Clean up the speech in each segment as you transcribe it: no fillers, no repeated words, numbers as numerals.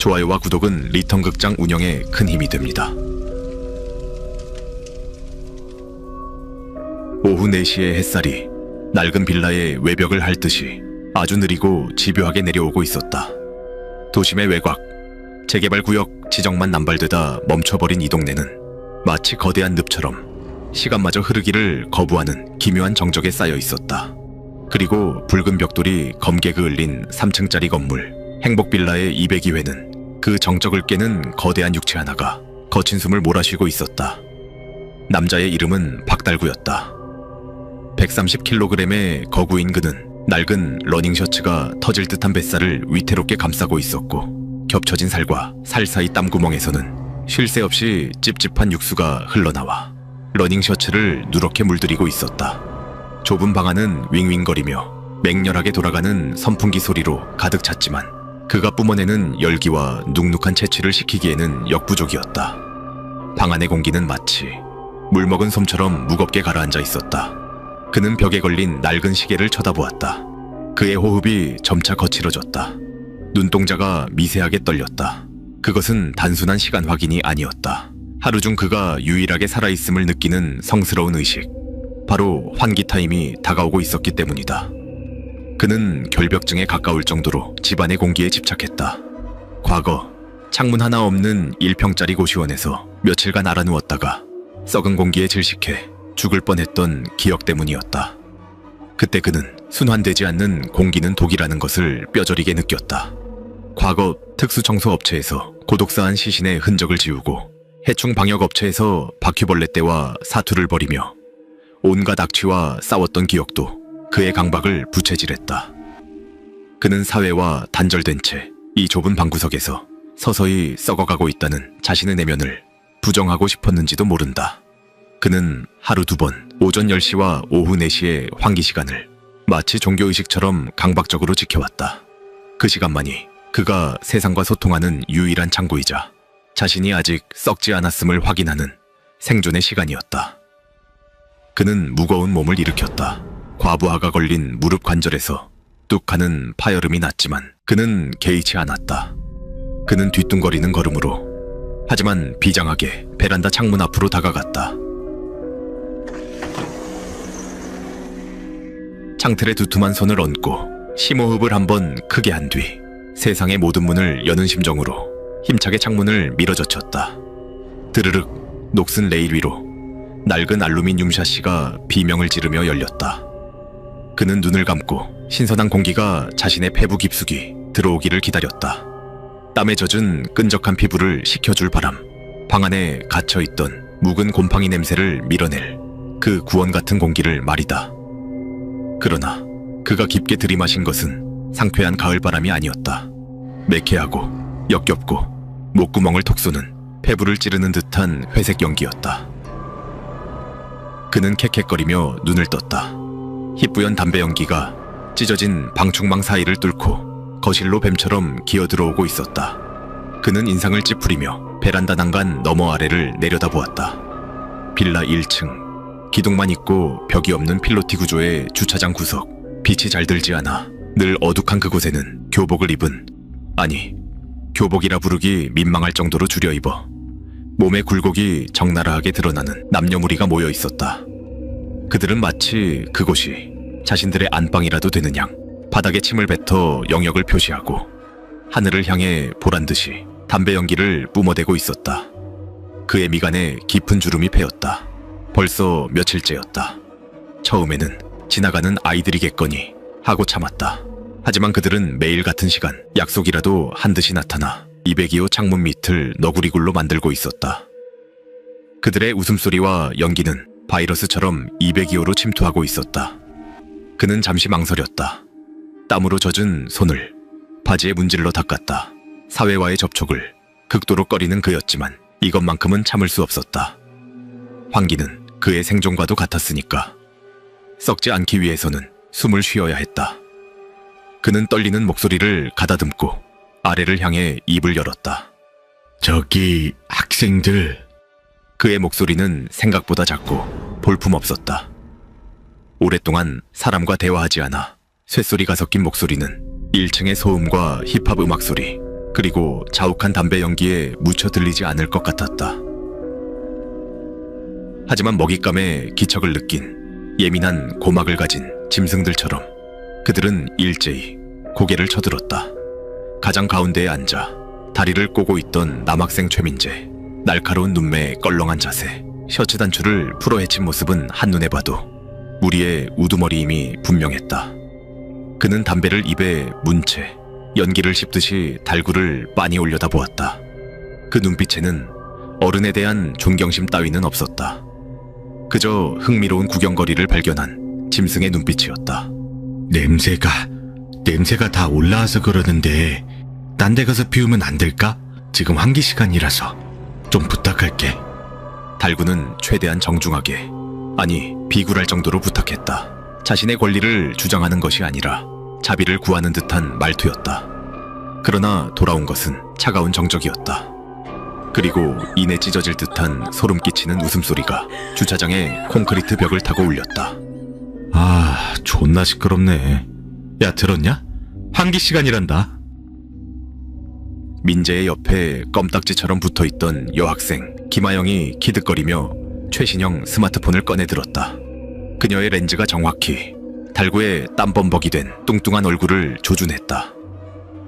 좋아요와 구독은 리턴극장 운영에 큰 힘이 됩니다. 오후 4시의 햇살이 낡은 빌라의 외벽을 핥듯이 아주 느리고 집요하게 내려오고 있었다. 도심의 외곽, 재개발 구역 지정만 남발되다 멈춰버린 이 동네는 마치 거대한 늪처럼 시간마저 흐르기를 거부하는 기묘한 정적에 쌓여 있었다. 그리고 붉은 벽돌이 검게 그을린 3층짜리 건물 행복빌라의 202회는 그 정적을 깨는 거대한 육체 하나가 거친 숨을 몰아쉬고 있었다. 남자의 이름은 박달구였다. 130kg의 거구인 그는 낡은 러닝 셔츠가 터질 듯한 뱃살을 위태롭게 감싸고 있었고, 겹쳐진 살과 살 사이 땀구멍에서는 쉴 새 없이 찝찝한 육수가 흘러나와 러닝 셔츠를 누렇게 물들이고 있었다. 좁은 방 안은 윙윙거리며 맹렬하게 돌아가는 선풍기 소리로 가득 찼지만 그가 뿜어내는 열기와 눅눅한 채취를 식히기에는 역부족이었다. 방 안의 공기는 마치 물 먹은 솜처럼 무겁게 가라앉아 있었다. 그는 벽에 걸린 낡은 시계를 쳐다보았다. 그의 호흡이 점차 거칠어졌다. 눈동자가 미세하게 떨렸다. 그것은 단순한 시간 확인이 아니었다. 하루 중 그가 유일하게 살아있음을 느끼는 성스러운 의식, 바로 환기 타임이 다가오고 있었기 때문이다. 그는 결벽증에 가까울 정도로 집안의 공기에 집착했다. 과거 창문 하나 없는 1평짜리 고시원에서 며칠간 알아누웠다가 썩은 공기에 질식해 죽을 뻔했던 기억 때문이었다. 그때 그는 순환되지 않는 공기는 독이라는 것을 뼈저리게 느꼈다. 과거 특수청소업체에서 고독사한 시신의 흔적을 지우고 해충방역업체에서 바퀴벌레 떼와 사투를 벌이며 온갖 악취와 싸웠던 기억도 그의 강박을 부채질했다. 그는 사회와 단절된 채 이 좁은 방구석에서 서서히 썩어가고 있다는 자신의 내면을 부정하고 싶었는지도 모른다. 그는 하루 2번 오전 10시와 오후 4시의 환기 시간을 마치 종교의식처럼 강박적으로 지켜왔다. 그 시간만이 그가 세상과 소통하는 유일한 창구이자 자신이 아직 썩지 않았음을 확인하는 생존의 시간이었다. 그는 무거운 몸을 일으켰다. 과부하가 걸린 무릎 관절에서 뚝하는 파열음이 났지만 그는 개의치 않았다. 그는 뒤뚱거리는 걸음으로, 하지만 비장하게 베란다 창문 앞으로 다가갔다. 창틀에 두툼한 손을 얹고 심호흡을 한번 크게 한 뒤 세상의 모든 문을 여는 심정으로 힘차게 창문을 밀어젖혔다. 드르륵 녹슨 레일 위로 낡은 알루미늄 샤시가 비명을 지르며 열렸다. 그는 눈을 감고 신선한 공기가 자신의 폐부 깊숙이 들어오기를 기다렸다. 땀에 젖은 끈적한 피부를 식혀줄 바람, 방 안에 갇혀있던 묵은 곰팡이 냄새를 밀어낼 그 구원 같은 공기를 말이다. 그러나 그가 깊게 들이마신 것은 상쾌한 가을바람이 아니었다. 매캐하고 역겹고 목구멍을 톡 쏘는 폐부를 찌르는 듯한 회색 연기였다. 그는 캑캑거리며 눈을 떴다. 희뿌연 담배 연기가 찢어진 방충망 사이를 뚫고 거실로 뱀처럼 기어들어오고 있었다. 그는 인상을 찌푸리며 베란다 난간 너머 아래를 내려다보았다. 빌라 1층, 기둥만 있고 벽이 없는 필로티 구조의 주차장 구석, 빛이 잘 들지 않아 늘 어둑한 그곳에는 교복을 입은, 아니, 교복이라 부르기 민망할 정도로 줄여 입어 몸의 굴곡이 적나라하게 드러나는 남녀 무리가 모여 있었다. 그들은 마치 그곳이 자신들의 안방이라도 되는 양 바닥에 침을 뱉어 영역을 표시하고 하늘을 향해 보란듯이 담배 연기를 뿜어대고 있었다. 그의 미간에 깊은 주름이 패였다. 벌써 며칠째였다. 처음에는 지나가는 아이들이겠거니 하고 참았다. 하지만 그들은 매일 같은 시간 약속이라도 한 듯이 나타나 202호 창문 밑을 너구리굴로 만들고 있었다. 그들의 웃음소리와 연기는 바이러스처럼 202호로 침투하고 있었다. 그는 잠시 망설였다. 땀으로 젖은 손을 바지에 문질러 닦았다. 사회와의 접촉을 극도로 꺼리는 그였지만 이것만큼은 참을 수 없었다. 환기는 그의 생존과도 같았으니까. 썩지 않기 위해서는 숨을 쉬어야 했다. 그는 떨리는 목소리를 가다듬고 아래를 향해 입을 열었다. 저기 학생들. 그의 목소리는 생각보다 작고 볼품없었다. 오랫동안 사람과 대화하지 않아 쇳소리가 섞인 목소리는 1층의 소음과 힙합 음악 소리, 그리고 자욱한 담배 연기에 묻혀 들리지 않을 것 같았다. 하지만 먹잇감에 기척을 느낀 예민한 고막을 가진 짐승들처럼 그들은 일제히 고개를 쳐들었다. 가장 가운데에 앉아 다리를 꼬고 있던 남학생 최민재. 날카로운 눈매에 껄렁한 자세, 셔츠 단추를 풀어헤친 모습은 한눈에 봐도 무리의 우두머리임이 분명했다. 그는 담배를 입에 문 채 연기를 씹듯이 달구를 빤히 올려다보았다. 그 눈빛에는 어른에 대한 존경심 따위는 없었다. 그저 흥미로운 구경거리를 발견한 짐승의 눈빛이었다. 냄새가 다 올라와서 그러는데 딴 데 가서 피우면 안 될까? 지금 환기 시간이라서 좀 부탁할게. 달구는 최대한 정중하게, 아니 비굴할 정도로 부탁했다. 자신의 권리를 주장하는 것이 아니라 자비를 구하는 듯한 말투였다. 그러나 돌아온 것은 차가운 정적이었다. 그리고 이내 찢어질 듯한 소름 끼치는 웃음소리가 주차장의 콘크리트 벽을 타고 울렸다. 아, 존나 시끄럽네. 야, 들었냐? 환기 시간이란다. 민재의 옆에 껌딱지처럼 붙어있던 여학생 김아영이 기득거리며 최신형 스마트폰을 꺼내 들었다. 그녀의 렌즈가 정확히 달구의 땀범벅이 된 뚱뚱한 얼굴을 조준했다.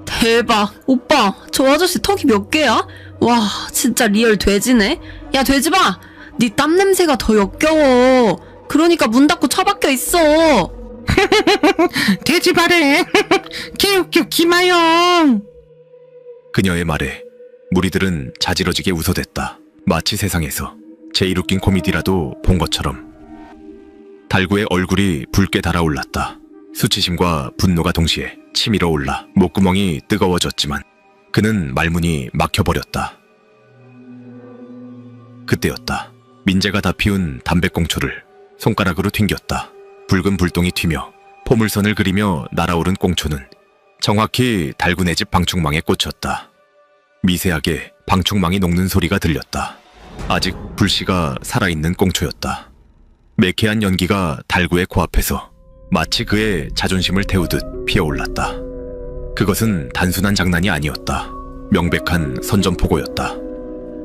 대박. 오빠, 저 아저씨 턱이 몇 개야? 와, 진짜 리얼 돼지네. 야, 돼지봐. 네 땀 냄새가 더 역겨워. 그러니까 문 닫고 처박혀 있어. 돼지바래. 개웃겨 김아영. 그녀의 말에 무리들은 자지러지게 웃어댔다. 마치 세상에서 제일 웃긴 코미디라도 본 것처럼. 달구의 얼굴이 붉게 달아올랐다. 수치심과 분노가 동시에 치밀어 올라 목구멍이 뜨거워졌지만 그는 말문이 막혀버렸다. 그때였다. 민재가 다 피운 담배꽁초를 손가락으로 튕겼다. 붉은 불똥이 튀며 포물선을 그리며 날아오른 꽁초는 정확히 달구네 집 방충망에 꽂혔다. 미세하게 방충망이 녹는 소리가 들렸다. 아직 불씨가 살아있는 꽁초였다. 매캐한 연기가 달구의 코앞에서 마치 그의 자존심을 태우듯 피어올랐다. 그것은 단순한 장난이 아니었다. 명백한 선전포고였다.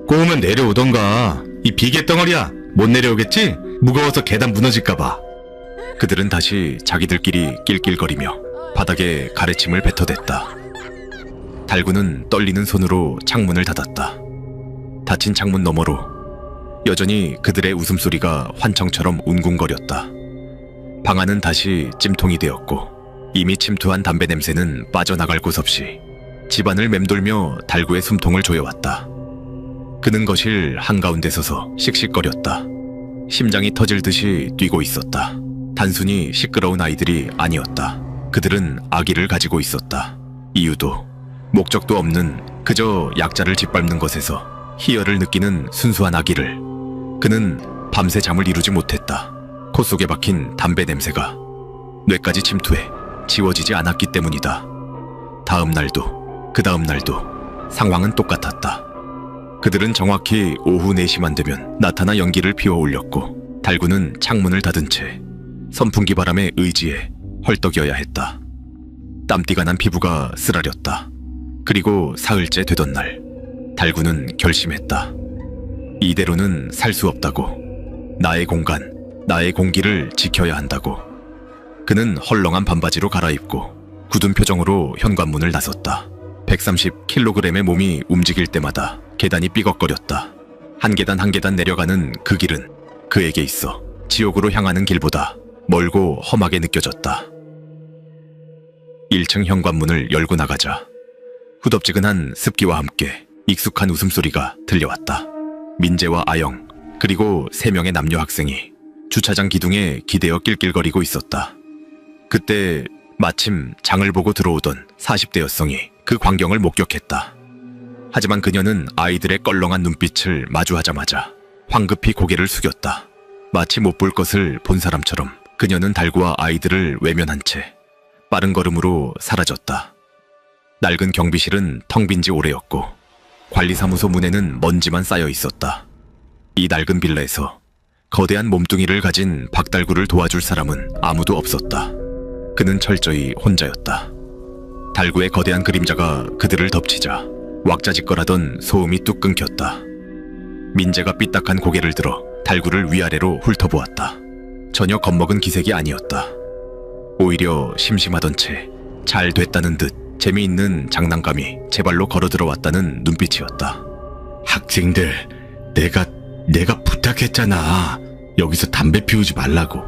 꼬우면 내려오던가. 이 비계 덩어리야. 못 내려오겠지? 무거워서 계단 무너질까봐. 그들은 다시 자기들끼리 낄낄거리며 바닥에 가래침을 뱉어댔다. 달구는 떨리는 손으로 창문을 닫았다. 닫힌 창문 너머로 여전히 그들의 웃음소리가 환청처럼 웅궁거렸다. 방 안은 다시 찜통이 되었고 이미 침투한 담배 냄새는 빠져나갈 곳 없이 집안을 맴돌며 달구의 숨통을 조여왔다. 그는 거실 한가운데 서서 씩씩거렸다. 심장이 터질 듯이 뛰고 있었다. 단순히 시끄러운 아이들이 아니었다. 그들은 아기를 가지고 있었다. 이유도 목적도 없는 그저 약자를 짓밟는 것에서 희열을 느끼는 순수한 아기를. 그는 밤새 잠을 이루지 못했다. 코 속에 박힌 담배 냄새가 뇌까지 침투해 지워지지 않았기 때문이다. 다음 날도 그 다음 날도 상황은 똑같았다. 그들은 정확히 오후 4시만 되면 나타나 연기를 피워 올렸고 달구는 창문을 닫은 채 선풍기 바람에 의지해 헐떡여야 했다. 땀띠가 난 피부가 쓰라렸다. 그리고 사흘째 되던 날 달구는 결심했다. 이대로는 살 수 없다고. 나의 공간, 나의 공기를 지켜야 한다고. 그는 헐렁한 반바지로 갈아입고 굳은 표정으로 현관문을 나섰다. 130kg의 몸이 움직일 때마다 계단이 삐걱거렸다. 한 계단 한 계단 내려가는 그 길은 그에게 있어 지옥으로 향하는 길보다 멀고 험하게 느껴졌다. 1층 현관문을 열고 나가자 후덥지근한 습기와 함께 익숙한 웃음소리가 들려왔다. 민재와 아영 그리고 3명의 남녀 학생이 주차장 기둥에 기대어 낄낄거리고 있었다. 그때 마침 장을 보고 들어오던 40대 여성이 그 광경을 목격했다. 하지만 그녀는 아이들의 껄렁한 눈빛을 마주하자마자 황급히 고개를 숙였다. 마치 못 볼 것을 본 사람처럼 그녀는 달구와 아이들을 외면한 채 빠른 걸음으로 사라졌다. 낡은 경비실은 텅 빈 지 오래였고 관리사무소 문에는 먼지만 쌓여 있었다. 이 낡은 빌라에서 거대한 몸뚱이를 가진 박달구를 도와줄 사람은 아무도 없었다. 그는 철저히 혼자였다. 달구의 거대한 그림자가 그들을 덮치자 왁자지껄하던 소음이 뚝 끊겼다. 민재가 삐딱한 고개를 들어 달구를 위아래로 훑어보았다. 전혀 겁먹은 기색이 아니었다. 오히려 심심하던 채 잘 됐다는 듯 재미있는 장난감이 제 발로 걸어 들어왔다는 눈빛이었다. 학생들, 내가 부탁했잖아. 여기서 담배 피우지 말라고.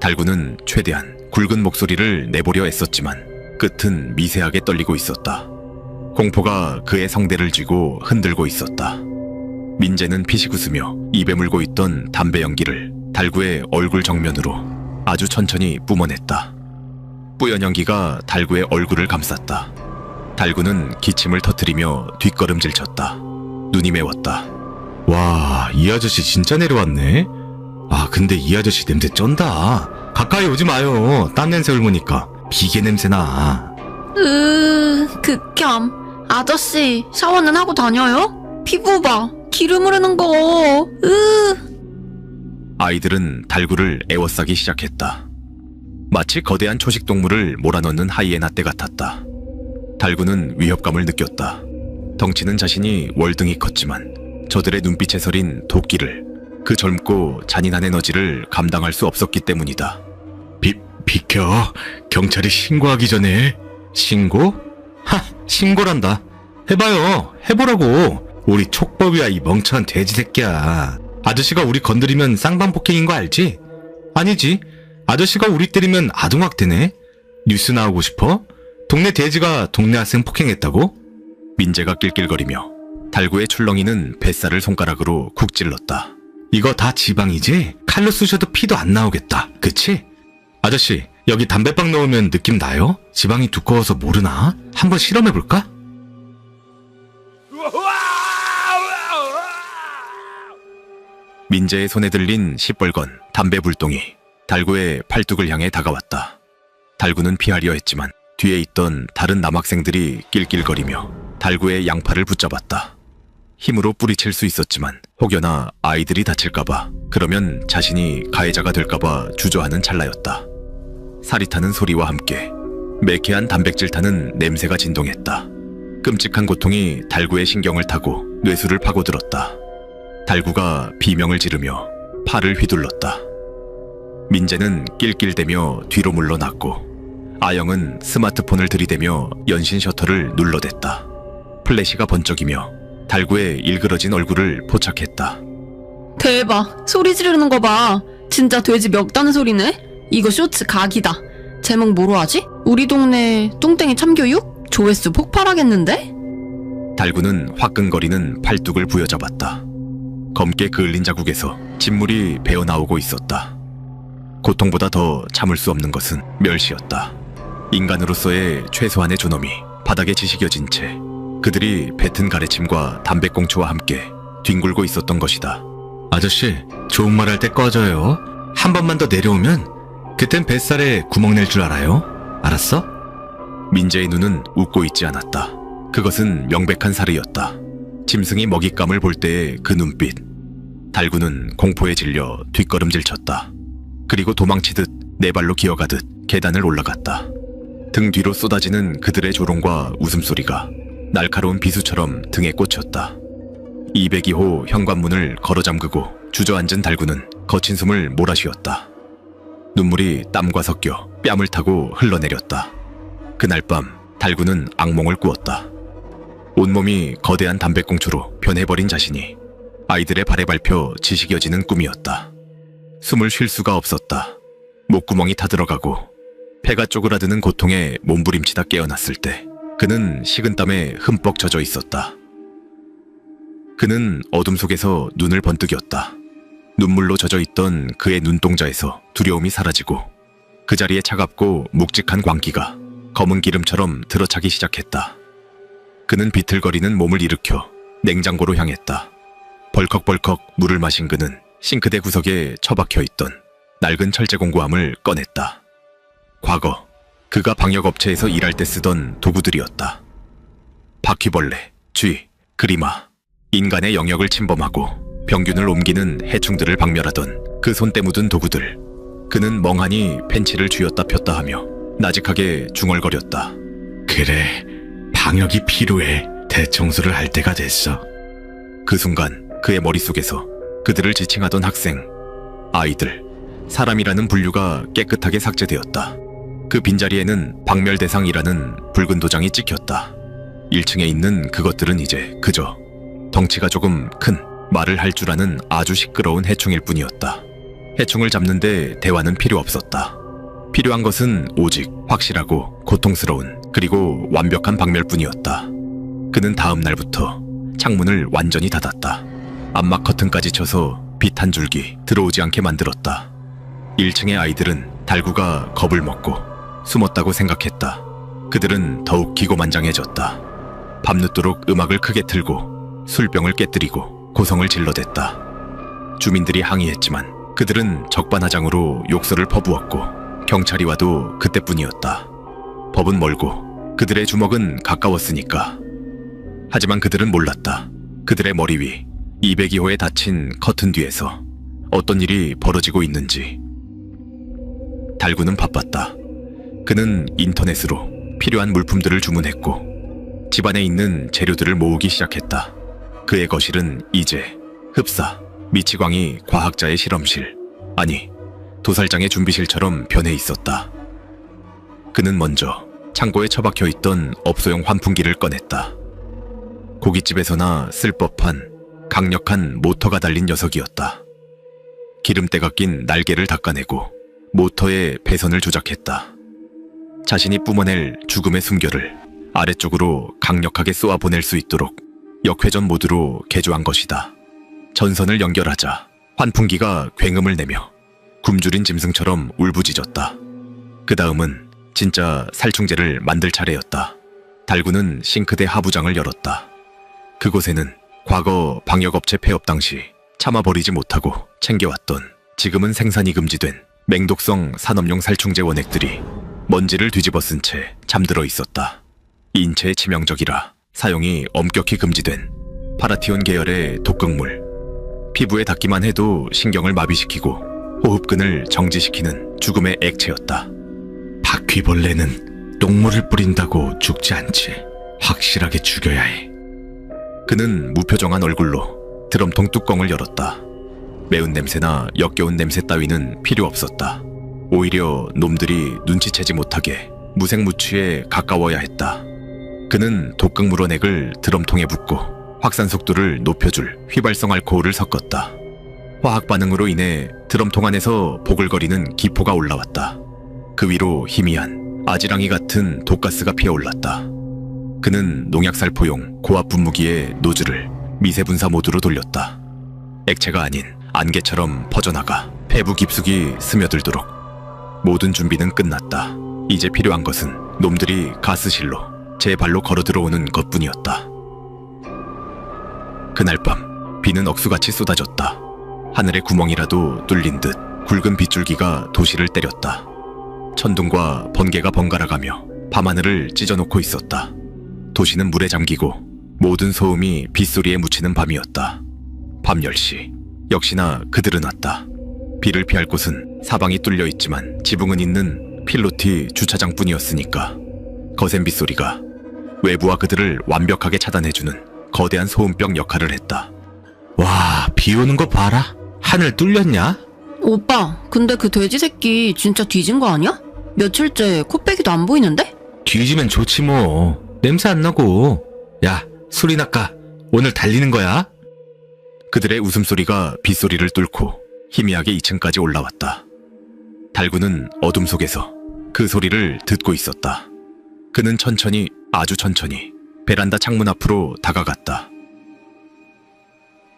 달구는 최대한 굵은 목소리를 내보려 애썼지만 끝은 미세하게 떨리고 있었다. 공포가 그의 성대를 쥐고 흔들고 있었다. 민재는 피식 웃으며 입에 물고 있던 담배 연기를 달구의 얼굴 정면으로 아주 천천히 뿜어냈다. 뿌연 연기가 달구의 얼굴을 감쌌다. 달구는 기침을 터뜨리며 뒷걸음질 쳤다. 눈이 매웠다. 와, 이 아저씨 진짜 내려왔네. 아, 근데 이 아저씨 냄새 쩐다. 가까이 오지 마요. 땀 냄새 옮으니까 비계 냄새 나. 극혐. 아저씨, 샤워는 하고 다녀요? 피부 봐. 기름 흐르는 거. 아이들은 달구를 에워싸기 시작했다. 마치 거대한 초식 동물을 몰아넣는 하이에나 떼 같았다. 달구는 위협감을 느꼈다. 덩치는 자신이 월등히 컸지만 저들의 눈빛에 서린 도끼를, 그 젊고 잔인한 에너지를 감당할 수 없었기 때문이다. 비켜. 경찰에 신고하기 전에. 신고? 신고란다. 해봐요. 해보라고. 우리 촉법이야, 이 멍청한 돼지 새끼야. 아저씨가 우리 건드리면 쌍방폭행인 거 알지? 아니지. 아저씨가 우리 때리면 아동학대네. 뉴스 나오고 싶어? 동네 돼지가 동네 학생 폭행했다고? 민재가 낄낄거리며 달구의 출렁이는 뱃살을 손가락으로 쿡 찔렀다. 이거 다 지방이지? 칼로 쑤셔도 피도 안 나오겠다. 그치? 아저씨, 여기 담배빵 넣으면 느낌 나요? 지방이 두꺼워서 모르나? 한번 실험해볼까? 민재의 손에 들린 시뻘건 담배 불똥이 달구의 팔뚝을 향해 다가왔다. 달구는 피하려 했지만 뒤에 있던 다른 남학생들이 낄낄거리며 달구의 양팔을 붙잡았다. 힘으로 뿌리칠 수 있었지만 혹여나 아이들이 다칠까봐, 그러면 자신이 가해자가 될까봐 주저하는 찰나였다. 살이 타는 소리와 함께 매캐한 단백질 타는 냄새가 진동했다. 끔찍한 고통이 달구의 신경을 타고 뇌수를 파고들었다. 달구가 비명을 지르며 팔을 휘둘렀다. 민재는 낄낄대며 뒤로 물러났고 아영은 스마트폰을 들이대며 연신 셔터를 눌러댔다. 플래시가 번쩍이며 달구의 일그러진 얼굴을 포착했다. 대박. 소리 지르는 거 봐. 진짜 돼지 멱다는 소리네. 이거 쇼츠 각이다. 제목 뭐로 하지? 우리 동네 뚱땡이 참교육? 조회수 폭발하겠는데? 달구는 화끈거리는 팔뚝을 부여잡았다. 검게 그을린 자국에서 진물이 배어나오고 있었다. 고통보다 더 참을 수 없는 것은 멸시였다. 인간으로서의 최소한의 존엄이 바닥에 지식여진 채 그들이 뱉은 가래침과 담배꽁초와 함께 뒹굴고 있었던 것이다. 아저씨, 좋은 말 할 때 꺼져요. 한 번만 더 내려오면 그땐 뱃살에 구멍 낼 줄 알아요? 알았어? 민재의 눈은 웃고 있지 않았다. 그것은 명백한 사르였다. 짐승이 먹잇감을 볼 때의 그 눈빛. 달구는 공포에 질려 뒷걸음질 쳤다. 그리고 도망치듯 네 발로 기어가듯 계단을 올라갔다. 등 뒤로 쏟아지는 그들의 조롱과 웃음소리가 날카로운 비수처럼 등에 꽂혔다. 202호 현관문을 걸어 잠그고 주저앉은 달구는 거친 숨을 몰아쉬었다. 눈물이 땀과 섞여 뺨을 타고 흘러내렸다. 그날 밤 달구는 악몽을 꾸었다. 온몸이 거대한 담배꽁초로 변해버린 자신이 아이들의 발에 밟혀 지식여지는 꿈이었다. 숨을 쉴 수가 없었다. 목구멍이 타들어가고 폐가 쪼그라드는 고통에 몸부림치다 깨어났을 때 그는 식은땀에 흠뻑 젖어 있었다. 그는 어둠 속에서 눈을 번뜩였다. 눈물로 젖어 있던 그의 눈동자에서 두려움이 사라지고 그 자리에 차갑고 묵직한 광기가 검은 기름처럼 들어차기 시작했다. 그는 비틀거리는 몸을 일으켜 냉장고로 향했다. 벌컥벌컥 물을 마신 그는 싱크대 구석에 처박혀 있던 낡은 철제공구함을 꺼냈다. 과거 그가 방역업체에서 일할 때 쓰던 도구들이었다. 바퀴벌레, 쥐, 그리마, 인간의 영역을 침범하고 병균을 옮기는 해충들을 박멸하던 그 손때 묻은 도구들. 그는 멍하니 펜치를 쥐었다 폈다 하며 나직하게 중얼거렸다. 그래, 방역이 필요해. 대청소를 할 때가 됐어. 그 순간 그의 머릿속에서 그들을 지칭하던 학생, 아이들, 사람이라는 분류가 깨끗하게 삭제되었다. 그 빈자리에는 박멸대상이라는 붉은 도장이 찍혔다. 1층에 있는 그것들은 이제 그저 덩치가 조금 큰 말을 할 줄 아는 아주 시끄러운 해충일 뿐이었다. 해충을 잡는데 대화는 필요 없었다. 필요한 것은 오직 확실하고 고통스러운 그리고 완벽한 박멸뿐이었다. 그는 다음 날부터 창문을 완전히 닫았다. 암막 커튼까지 쳐서 빛 한 줄기 들어오지 않게 만들었다. 1층의 아이들은 달구가 겁을 먹고 숨었다고 생각했다. 그들은 더욱 기고만장해졌다. 밤늦도록 음악을 크게 틀고 술병을 깨뜨리고 고성을 질러댔다. 주민들이 항의했지만 그들은 적반하장으로 욕설을 퍼부었고 경찰이 와도 그때뿐이었다. 법은 멀고 그들의 주먹은 가까웠으니까. 하지만 그들은 몰랐다. 그들의 머리 위 202호에 닫힌 커튼 뒤에서 어떤 일이 벌어지고 있는지. 달구는 바빴다. 그는 인터넷으로 필요한 물품들을 주문했고 집안에 있는 재료들을 모으기 시작했다. 그의 거실은 이제 흡사, 미치광이 과학자의 실험실, 아니 도살장의 준비실처럼 변해 있었다. 그는 먼저 창고에 처박혀 있던 업소용 환풍기를 꺼냈다. 고깃집에서나 쓸 법한 강력한 모터가 달린 녀석이었다. 기름때가 낀 날개를 닦아내고 모터의 배선을 조작했다. 자신이 뿜어낼 죽음의 숨결을 아래쪽으로 강력하게 쏘아보낼 수 있도록 역회전 모드로 개조한 것이다. 전선을 연결하자 환풍기가 굉음을 내며 굶주린 짐승처럼 울부짖었다. 그 다음은 진짜 살충제를 만들 차례였다. 달구는 싱크대 하부장을 열었다. 그곳에는 과거 방역업체 폐업 당시 참아버리지 못하고 챙겨왔던 지금은 생산이 금지된 맹독성 산업용 살충제 원액들이 먼지를 뒤집어 쓴 채 잠들어 있었다. 인체에 치명적이라 사용이 엄격히 금지된 파라티온 계열의 독극물. 피부에 닿기만 해도 신경을 마비시키고 호흡근을 정지시키는 죽음의 액체였다. 바퀴벌레는 똥물을 뿌린다고 죽지 않지. 확실하게 죽여야 해. 그는 무표정한 얼굴로 드럼통 뚜껑을 열었다. 매운 냄새나 역겨운 냄새 따위는 필요 없었다. 오히려 놈들이 눈치채지 못하게 무색무취에 가까워야 했다. 그는 독극물 원액을 드럼통에 붓고 확산 속도를 높여줄 휘발성 알코올을 섞었다. 화학 반응으로 인해 드럼통 안에서 보글거리는 기포가 올라왔다. 그 위로 희미한 아지랑이 같은 독가스가 피어올랐다. 그는 농약살포용 고압 분무기의 노즐을 미세분사 모드로 돌렸다. 액체가 아닌 안개처럼 퍼져나가 폐부 깊숙이 스며들도록. 모든 준비는 끝났다. 이제 필요한 것은 놈들이 가스실로 제 발로 걸어 들어오는 것뿐이었다. 그날 밤 비는 억수같이 쏟아졌다. 하늘의 구멍이라도 뚫린 듯 굵은 빗줄기가 도시를 때렸다. 천둥과 번개가 번갈아가며 밤하늘을 찢어놓고 있었다. 도시는 물에 잠기고 모든 소음이 빗소리에 묻히는 밤이었다. 밤 10시 역시나 그들은 왔다. 비를 피할 곳은 사방이 뚫려 있지만 지붕은 있는 필로티 주차장뿐이었으니까 거센 빗소리가 외부와 그들을 완벽하게 차단해주는 거대한 소음병 역할을 했다. 와, 비 오는 거 봐라. 하늘 뚫렸냐? 오빠, 근데 그 돼지 새끼 진짜 뒤진 거 아니야? 며칠째 코빼기도 안 보이는데? 뒤지면 좋지 뭐. 냄새 안 나고. 야, 술이나 까. 오늘 달리는 거야? 그들의 웃음소리가 빗소리를 뚫고 희미하게 2층까지 올라왔다. 달구는 어둠 속에서 그 소리를 듣고 있었다. 그는 천천히, 아주 천천히 베란다 창문 앞으로 다가갔다.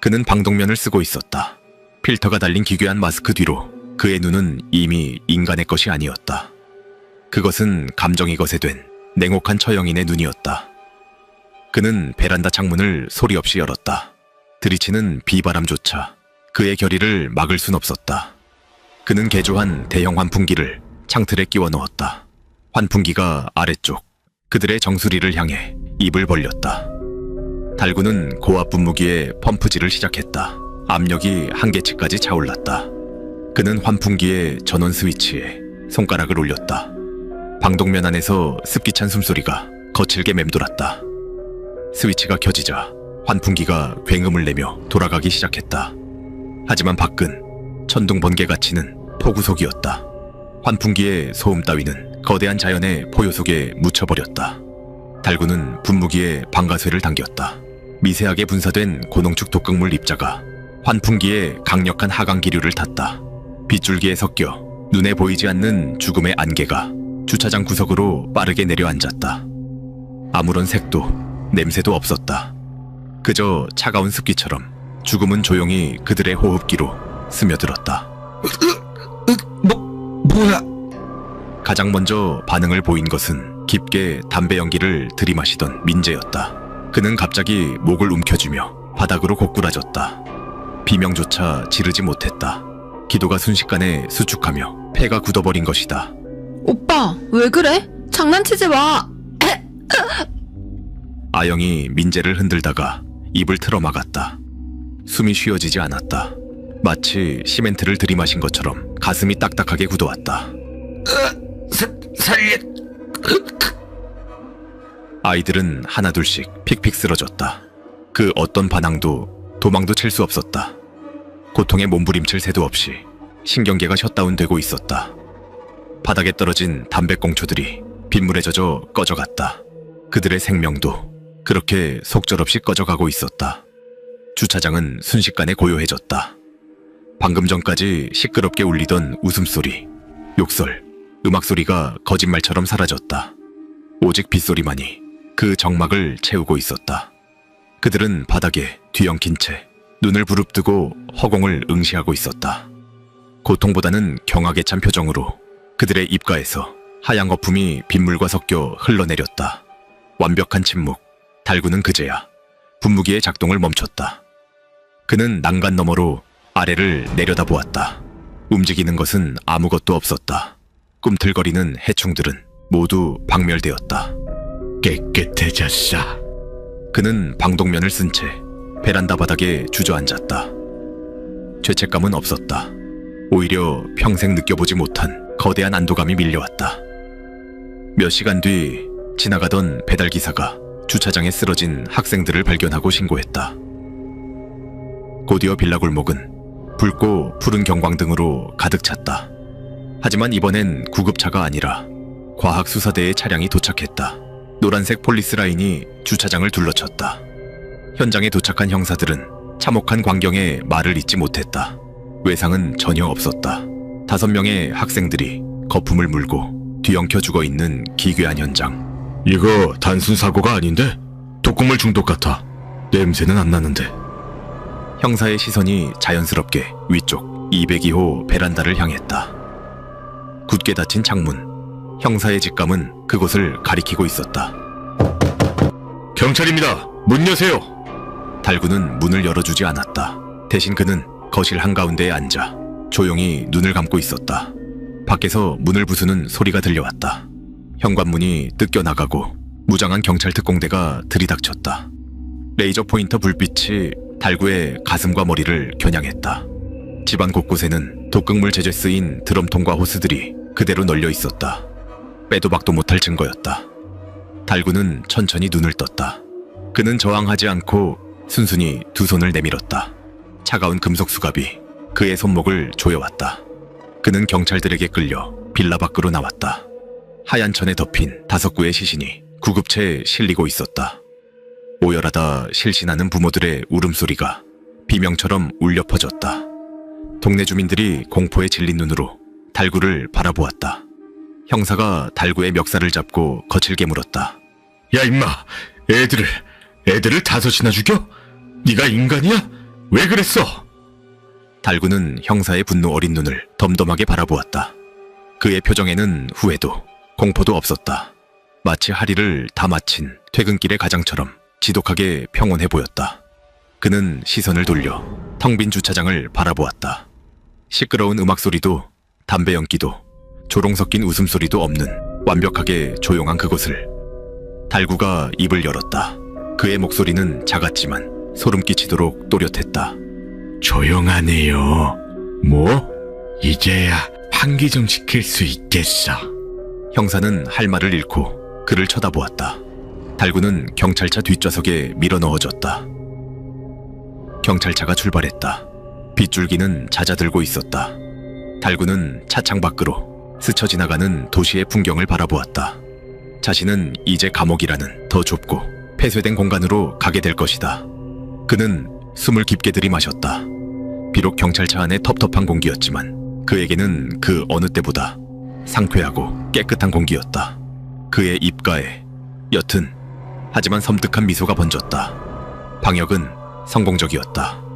그는 방독면을 쓰고 있었다. 필터가 달린 기괴한 마스크 뒤로 그의 눈은 이미 인간의 것이 아니었다. 그것은 감정이 거세된 냉혹한 처형인의 눈이었다. 그는 베란다 창문을 소리 없이 열었다. 들이치는 비바람조차 그의 결의를 막을 순 없었다. 그는 개조한 대형 환풍기를 창틀에 끼워 넣었다. 환풍기가 아래쪽 그들의 정수리를 향해 입을 벌렸다. 달구는 고압 분무기에 펌프질을 시작했다. 압력이 한계치까지 차올랐다. 그는 환풍기의 전원 스위치에 손가락을 올렸다. 방독면 안에서 습기찬 숨소리가 거칠게 맴돌았다. 스위치가 켜지자 환풍기가 굉음을 내며 돌아가기 시작했다. 하지만 밖은 천둥 번개가 치는 폭우 속이었다. 환풍기의 소음 따위는 거대한 자연의 포효 속에 묻혀버렸다. 달구는 분무기에 방가쇠를 당겼다. 미세하게 분사된 고농축 독극물 입자가 환풍기에 강력한 하강 기류를 탔다. 빗줄기에 섞여 눈에 보이지 않는 죽음의 안개가 주차장 구석으로 빠르게 내려앉았다. 아무런 색도 냄새도 없었다. 그저 차가운 습기처럼 죽음은 조용히 그들의 호흡기로 스며들었다. 뭐야? 가장 먼저 반응을 보인 것은 깊게 담배 연기를 들이마시던 민재였다. 그는 갑자기 목을 움켜쥐며 바닥으로 고꾸라졌다. 비명조차 지르지 못했다. 기도가 순식간에 수축하며 폐가 굳어버린 것이다. 오빠, 왜 그래? 장난치지 마. 아영이 민재를 흔들다가 입을 틀어막았다. 숨이 쉬어지지 않았다. 마치 시멘트를 들이마신 것처럼 가슴이 딱딱하게 굳어왔다. 살려. 아이들은 하나둘씩 픽픽 쓰러졌다. 그 어떤 반항도 도망도 칠 수 없었다. 고통에 몸부림칠 새도 없이 신경계가 셧다운되고 있었다. 바닥에 떨어진 담배꽁초들이 빗물에 젖어 꺼져갔다. 그들의 생명도 그렇게 속절없이 꺼져가고 있었다. 주차장은 순식간에 고요해졌다. 방금 전까지 시끄럽게 울리던 웃음소리, 욕설, 음악소리가 거짓말처럼 사라졌다. 오직 빗소리만이 그 정막을 채우고 있었다. 그들은 바닥에 뒤엉킨 채 눈을 부릅뜨고 허공을 응시하고 있었다. 고통보다는 경악에 찬 표정으로 그들의 입가에서 하얀 거품이 빗물과 섞여 흘러내렸다. 완벽한 침묵. 달구는 그제야 분무기의 작동을 멈췄다. 그는 난간 너머로 아래를 내려다보았다. 움직이는 것은 아무것도 없었다. 꿈틀거리는 해충들은 모두 박멸되었다. 깨끗해졌어. 그는 방독면을 쓴 채 베란다 바닥에 주저앉았다. 죄책감은 없었다. 오히려 평생 느껴보지 못한 거대한 안도감이 밀려왔다. 몇 시간 뒤 지나가던 배달기사가 주차장에 쓰러진 학생들을 발견하고 신고했다. 곧이어 빌라골목은 붉고 푸른 경광등으로 가득 찼다. 하지만 이번엔 구급차가 아니라 과학수사대의 차량이 도착했다. 노란색 폴리스 라인이 주차장을 둘러쳤다. 현장에 도착한 형사들은 참혹한 광경에 말을 잇지 못했다. 외상은 전혀 없었다. 5명의 학생들이 거품을 물고 뒤엉켜 죽어있는 기괴한 현장. 이거 단순 사고가 아닌데? 독극물 중독 같아. 냄새는 안 나는데. 형사의 시선이 자연스럽게 위쪽 202호 베란다를 향했다. 굳게 닫힌 창문. 형사의 직감은 그곳을 가리키고 있었다. 경찰입니다. 문 여세요. 달구는 문을 열어주지 않았다. 대신 그는 거실 한가운데에 앉아 조용히 눈을 감고 있었다. 밖에서 문을 부수는 소리가 들려왔다. 현관문이 뜯겨나가고 무장한 경찰 특공대가 들이닥쳤다. 레이저 포인터 불빛이 달구의 가슴과 머리를 겨냥했다. 집안 곳곳에는 독극물 제재 쓰인 드럼통과 호스들이 그대로 널려 있었다. 빼도 박도 못할 증거였다. 달구는 천천히 눈을 떴다. 그는 저항하지 않고 순순히 두 손을 내밀었다. 차가운 금속 수갑이 그의 손목을 조여왔다. 그는 경찰들에게 끌려 빌라 밖으로 나왔다. 하얀 천에 덮인 5구의 시신이 구급체에 실리고 있었다. 오열하다 실신하는 부모들의 울음소리가 비명처럼 울려 퍼졌다. 동네 주민들이 공포에 질린 눈으로 달구를 바라보았다. 형사가 달구의 멱살을 잡고 거칠게 물었다. 야 임마, 애들을 5이나 죽여? 네가 인간이야? 왜 그랬어? 달구는 형사의 분노 어린 눈을 덤덤하게 바라보았다. 그의 표정에는 후회도 공포도 없었다. 마치 하리를 다 마친 퇴근길의 가장처럼 지독하게 평온해 보였다. 그는 시선을 돌려 텅 빈 주차장을 바라보았다. 시끄러운 음악 소리도 담배 연기도 조롱 섞인 웃음소리도 없는 완벽하게 조용한 그곳을. 달구가 입을 열었다. 그의 목소리는 작았지만 소름 끼치도록 또렷했다. 조용하네요. 뭐? 이제야 환기 좀 시킬 수 있겠어. 형사는 할 말을 잃고 그를 쳐다보았다. 달구는 경찰차 뒷좌석에 밀어 넣어졌다. 경찰차가 출발했다. 빗줄기는 잦아들고 있었다. 달구는 차창 밖으로 스쳐 지나가는 도시의 풍경을 바라보았다. 자신은 이제 감옥이라는 더 좁고 폐쇄된 공간으로 가게 될 것이다. 그는 숨을 깊게 들이마셨다. 비록 경찰차 안에 텁텁한 공기였지만 그에게는 그 어느 때보다 상쾌하고 깨끗한 공기였다. 그의 입가에 옅은 하지만 섬뜩한 미소가 번졌다. 방역은 성공적이었다.